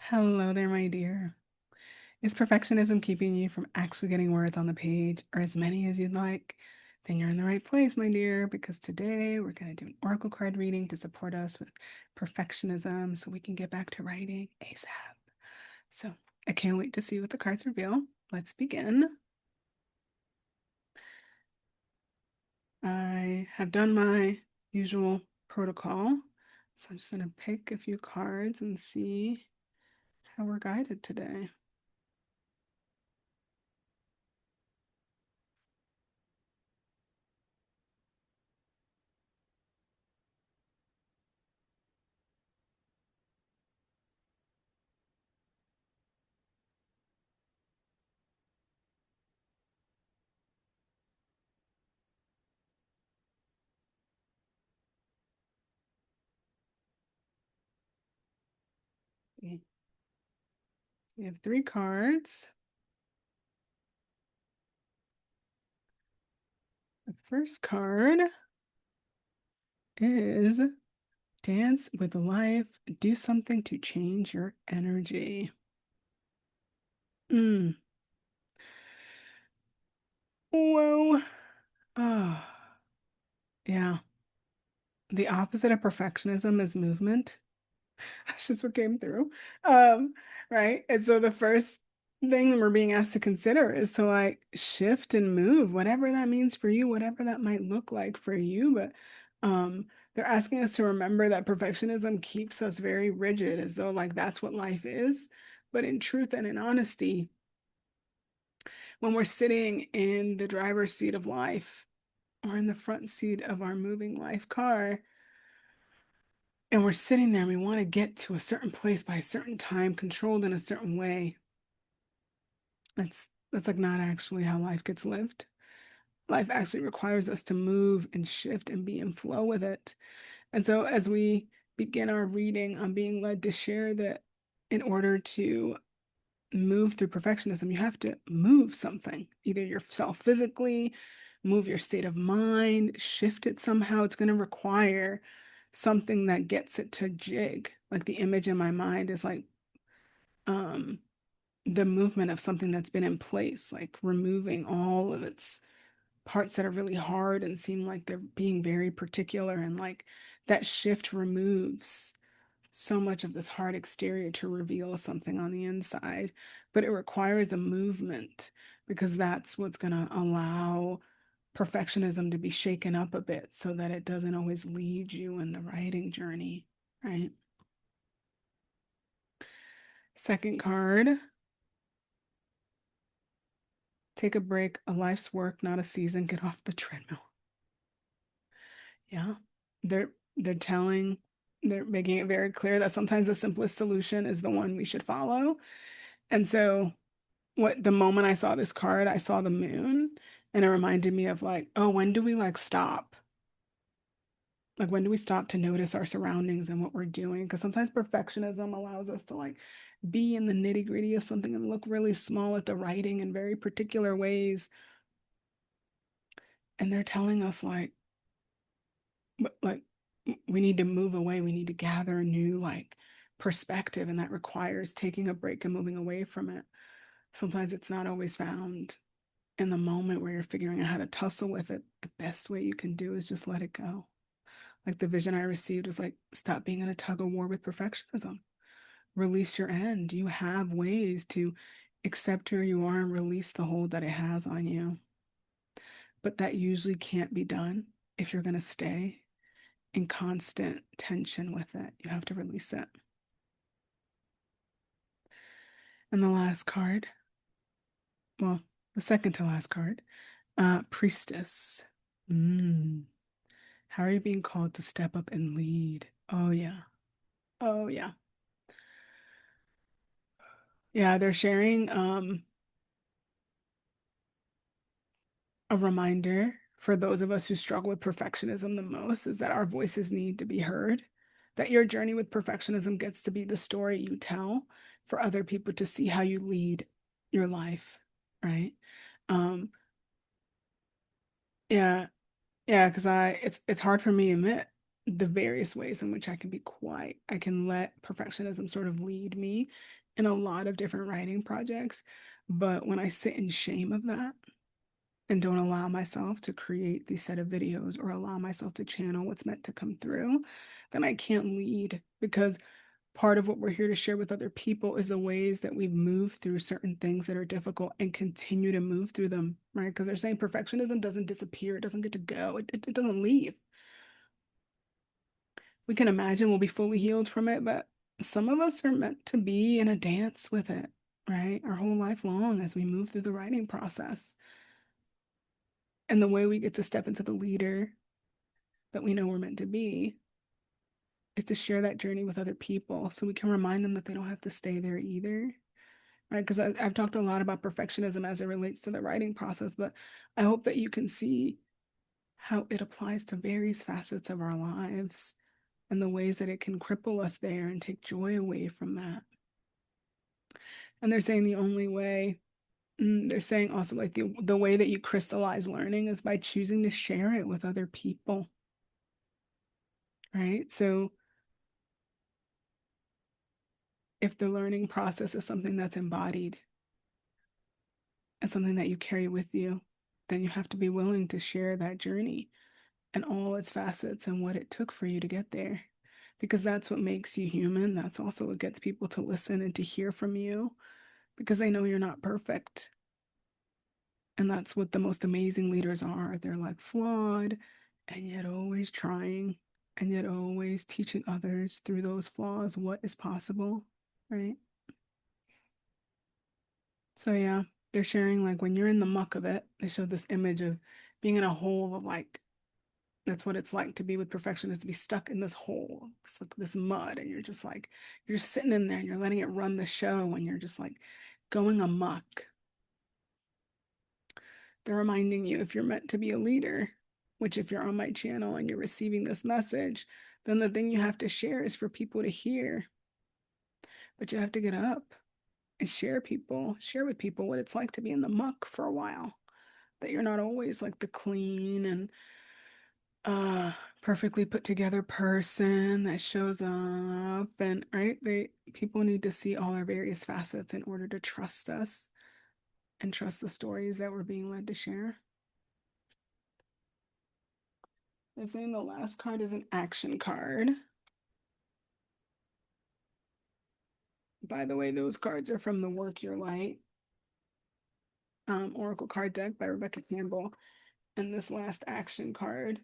Hello there, my dear. Is perfectionism keeping you from actually getting words on the page or as many as you'd like? Then you're in the right place, my dear, because today we're going to do an oracle card reading to support us with perfectionism so we can get back to writing ASAP. So I can't wait to see what the cards reveal. Let's begin. I have done my usual protocol, so I'm just going to pick a few cards and see how we're guided today. Okay. We have three cards. The first card is Dance with Life. Do something to change your energy. Mm. Whoa. Oh, yeah. The opposite of perfectionism is movement. That's just what came through. Um, right? And so the first thing that we're being asked to consider is to like shift and move, whatever that means for you, whatever that might look like for you. But they're asking us to remember that perfectionism keeps us very rigid, as though like that's what life is. But in truth and in honesty, when we're sitting in the driver's seat of life or in the front seat of our moving life car, and we're sitting there and we want to get to a certain place by a certain time, controlled in a certain way. That's like not actually how life gets lived. Life actually requires us to move and shift and be in flow with it. And so as we begin our reading, I'm being led to share that in order to move through perfectionism, you have to move something, either yourself physically, move your state of mind, shift it somehow. It's going to require something that gets it to jig. Like the image in my mind is like um the movement of something that's been in place, like removing all of its parts that are really hard and seem like they're being very particular. And like that shift removes so much of this hard exterior to reveal something on the inside. But it requires a movement because that's what's going to allow perfectionism to be shaken up a bit so that it doesn't always lead you in the writing journey, right? Second card, take a break, a life's work, not a season, get off the treadmill. Yeah. They're they're telling they're making it very clear that sometimes the simplest solution is the one we should follow. And so what the moment I saw this card, I saw the moon and it reminded me of like, oh, when do we like stop? Like when do we stop to notice our surroundings and what we're doing? Because sometimes perfectionism allows us to like be in the nitty-gritty of something and look really small at the writing in very particular ways. And they're telling us like we need to move away. We need to gather a new like perspective, and that requires taking a break and moving away from it. Sometimes it's not always found in the moment where you're figuring out how to tussle with it. The best way you can do is just let it go. Like the vision I received was like, stop being in a tug of war with perfectionism. Release your end. You have ways to accept who you are and release the hold that it has on you. But that usually can't be done if you're going to stay in constant tension with it. You have to release it. And the last card, well, the second to last card, Priestess. Mm. How are you being called to step up and lead? Oh, yeah. Oh, yeah. Yeah, they're sharing a reminder for those of us who struggle with perfectionism the most is that our voices need to be heard, that your journey with perfectionism gets to be the story you tell for other people to see how you lead your life, right? Um, yeah, yeah, because it's hard for me to admit the various ways in which I can let perfectionism sort of lead me in a lot of different writing projects. But when I sit in shame of that and don't allow myself to create these set of videos or allow myself to channel what's meant to come through, then I can't lead, because part of what we're here to share with other people is the ways that we've moved through certain things that are difficult and continue to move through them, right? Because they're saying perfectionism doesn't disappear, it doesn't get to go, it doesn't leave. We can imagine we'll be fully healed from it, but some of us are meant to be in a dance with it, right? Our whole life long as we move through the writing process. And the way we get to step into the leader that we know we're meant to be is to share that journey with other people so we can remind them that they don't have to stay there either, right? Because I've talked a lot about perfectionism as it relates to the writing process, but I hope that you can see how it applies to various facets of our lives and the ways that it can cripple us there and take joy away from that. And they're saying the only way, they're saying also like the way that you crystallize learning is by choosing to share it with other people, right? So if the learning process is something that's embodied and something that you carry with you, then you have to be willing to share that journey and all its facets and what it took for you to get there. Because that's what makes you human. That's also what gets people to listen and to hear from you, because they know you're not perfect. And that's what the most amazing leaders are. They're like flawed and yet always trying and yet always teaching others through those flaws what is possible, right? So, yeah, they're sharing like when you're in the muck of it, they show this image of being in a hole of like, that's what it's like to be with perfectionists, to be stuck in this hole, it's like this mud, and you're just like, you're just sitting in there and you're letting it run the show and you're just like going amok. They're reminding you if you're meant to be a leader, which if you're on my channel and you're receiving this message, then the thing you have to share is for people to hear. But you have to get up and share with people what it's like to be in the muck for a while. That you're not always like the clean and perfectly put together person that shows up, and right, they people need to see all our various facets in order to trust us and trust the stories that we're being led to share. It's saying the last card is an action card. By the way, those cards are from the Work Your Light Oracle card deck by Rebecca Campbell. And this last action card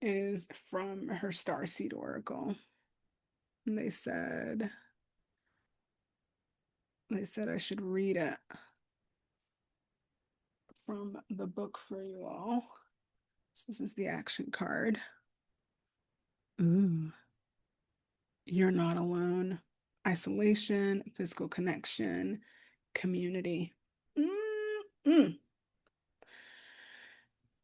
is from her Starseed Oracle. And they said I should read it from the book for you all. So this is the action card. Ooh, you're not alone. Isolation, physical connection, community. Mm-mm.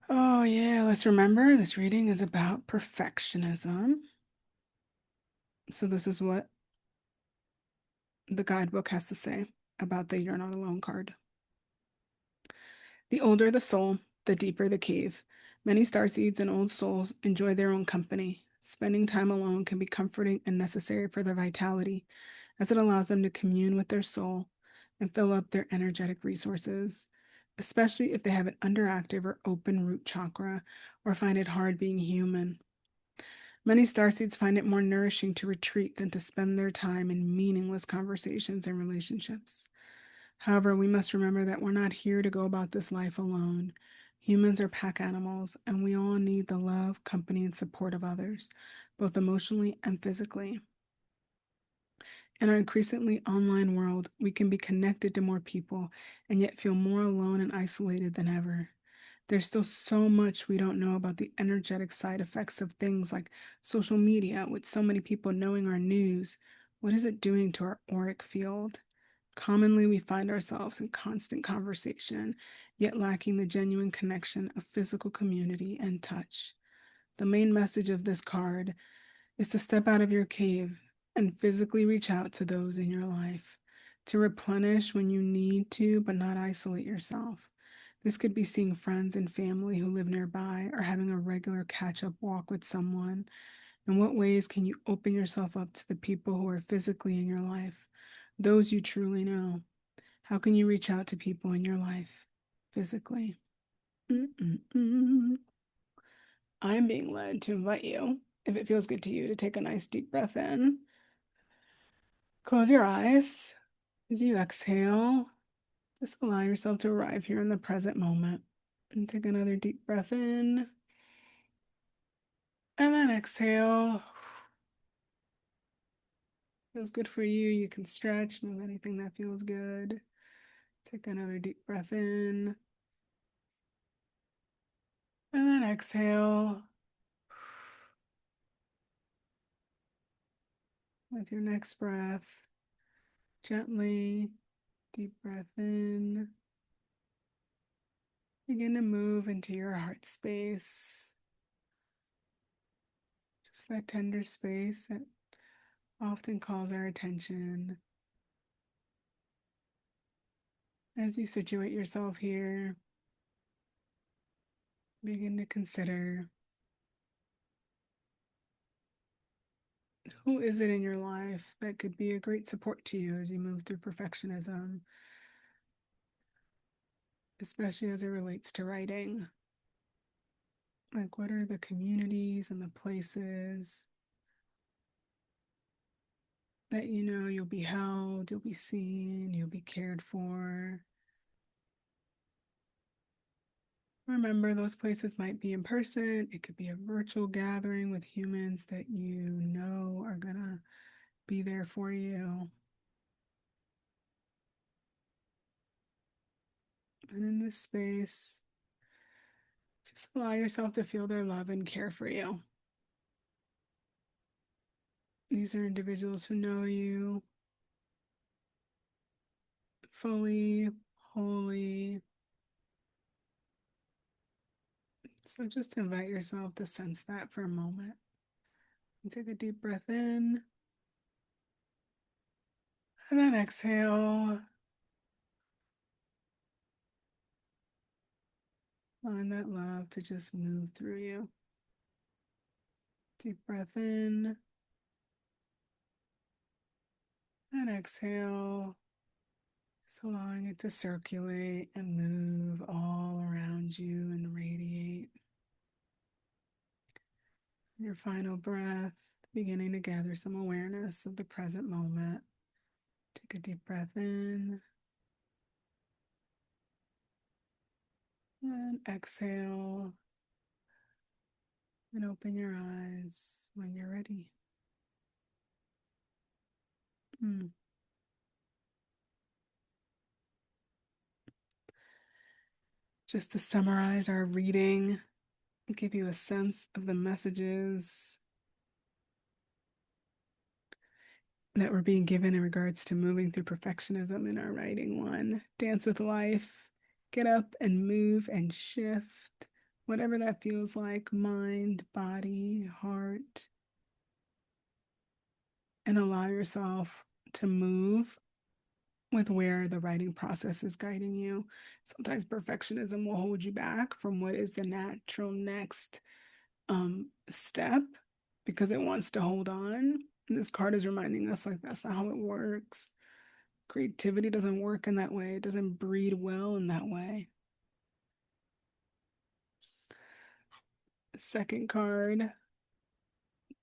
Oh, yeah, let's remember this reading is about perfectionism. So, this is what the guidebook has to say about the You're Not Alone card. The older the soul, the deeper the cave. Many starseeds and old souls enjoy their own company. Spending time alone can be comforting and necessary for their vitality, as it allows them to commune with their soul and fill up their energetic resources, especially if they have an underactive or open root chakra or find it hard being human. Many starseeds find it more nourishing to retreat than to spend their time in meaningless conversations and relationships. However, we must remember that we're not here to go about this life alone. Humans are pack animals, and we all need the love, company, and support of others, both emotionally and physically. In our increasingly online world, we can be connected to more people and yet feel more alone and isolated than ever. There's still so much we don't know about the energetic side effects of things like social media, with so many people knowing our news. What is it doing to our auric field? Commonly, we find ourselves in constant conversation, yet lacking the genuine connection of physical community and touch. The main message of this card is to step out of your cave and physically reach out to those in your life, to replenish when you need to, but not isolate yourself, This could be seeing friends and family who live nearby or having a regular catch up walk with someone. In what ways can you open yourself up to the people who are physically in your life, those you truly know? How can you reach out to people in your life physically? Mm-mm-mm. I'm being led to invite you, if it feels good to you, to take a nice deep breath in. Close your eyes. As you exhale, just allow yourself to arrive here in the present moment. And take another deep breath in. And then exhale. Feels good for you. You can stretch, move anything that feels good. Take another deep breath in. And then exhale. With your next breath, gently, deep breath in. Begin to move into your heart space. Just that tender space that often calls our attention. As you situate yourself here, begin to consider, who is it in your life that could be a great support to you as you move through perfectionism, especially as it relates to writing? Like, what are the communities and the places that you know you'll be held, you'll be seen, you'll be cared for? Remember, those places might be in person. It could be a virtual gathering with humans that you know are going to be there for you. And in this space, just allow yourself to feel their love and care for you. These are individuals who know you fully, wholly. So just invite yourself to sense that for a moment. And take a deep breath in. And then exhale. Find that love to just move through you. Deep breath in. And exhale. Just allowing it to circulate and move all around you and radiate. Your final breath, beginning to gather some awareness of the present moment. Take a deep breath in and exhale, and open your eyes when you're ready. Mm. Just to summarize our reading, give you a sense of the messages that were being given in regards to moving through perfectionism in our writing one. Dance with life, get up and move and shift, whatever that feels like, mind, body, heart, and allow yourself to move with where the writing process is guiding you. Sometimes perfectionism will hold you back from what is the natural next step because it wants to hold on. And this card is reminding us like that's not how it works. Creativity doesn't work in that way. It doesn't breed well in that way. Second card,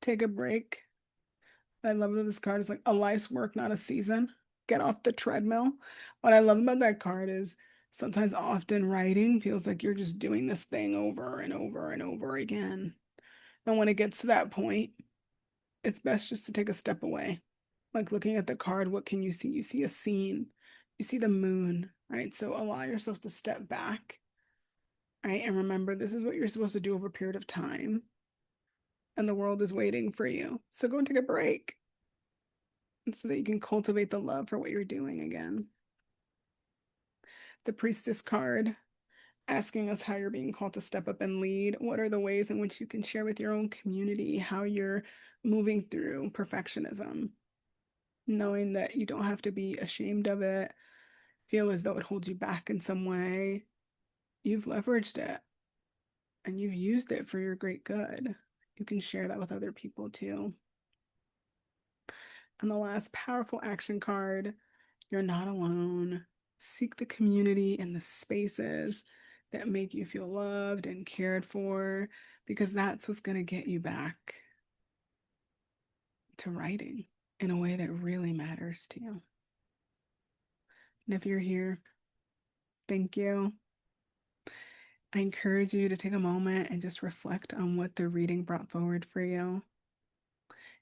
take a break. I love that this card is like a life's work, not a season. Get off the treadmill. What I love about that card is sometimes often writing feels like you're just doing this thing over and over and over again. And when it gets to that point, it's best just to take a step away. Like looking at the card, what can you see? You see a scene, you see the moon, right? So allow yourself to step back, right? And remember, this is what you're supposed to do over a period of time. And the world is waiting for you. So go and take a break so that you can cultivate the love for what you're doing again. The Priestess card asking us how you're being called to step up and lead. What are the ways in which you can share with your own community how you're moving through perfectionism? Knowing that you don't have to be ashamed of it, feel as though it holds you back in some way. you've leveraged it and you've used it for your great good. You can share that with other people too. And the last powerful action card, you're not alone. Seek the community and the spaces that make you feel loved and cared for, because that's what's going to get you back to writing in a way that really matters to you. And if you're here, thank you. I encourage you to take a moment and just reflect on what the reading brought forward for you.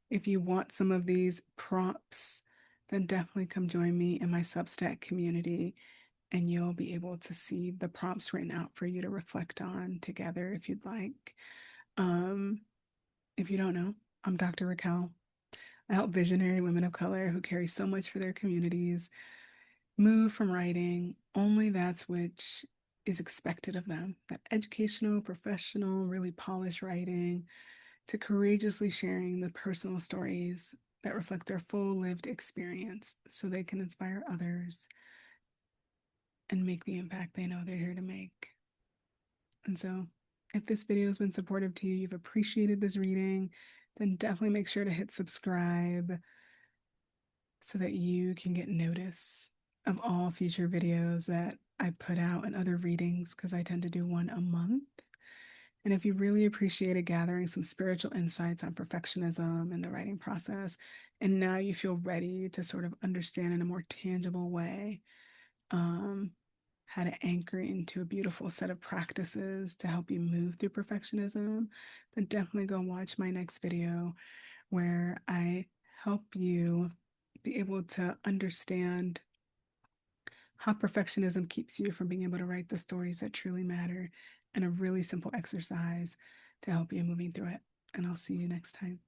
If you want some of these prompts, then definitely come join me in my Substack community, and you'll be able to see the prompts written out for you to reflect on together if you'd like. Um, if you don't know, I'm Dr. Raquel. I help visionary women of color who carry so much for their communities move from writing only that's which is expected of them, that educational, professional, really polished writing, to courageously sharing the personal stories that reflect their full lived experience so they can inspire others and make the impact they know they're here to make. And so, if this video has been supportive to you, you've appreciated this reading, then definitely make sure to hit subscribe so that you can get notice of all future videos that I put out and other readings, because I tend to do one a month. And if you really appreciated gathering some spiritual insights on perfectionism and the writing process, and now you feel ready to sort of understand in a more tangible way um, how to anchor into a beautiful set of practices to help you move through perfectionism, then definitely go watch my next video where I help you be able to understand how perfectionism keeps you from being able to write the stories that truly matter, and a really simple exercise to help you moving through it. And I'll see you next time.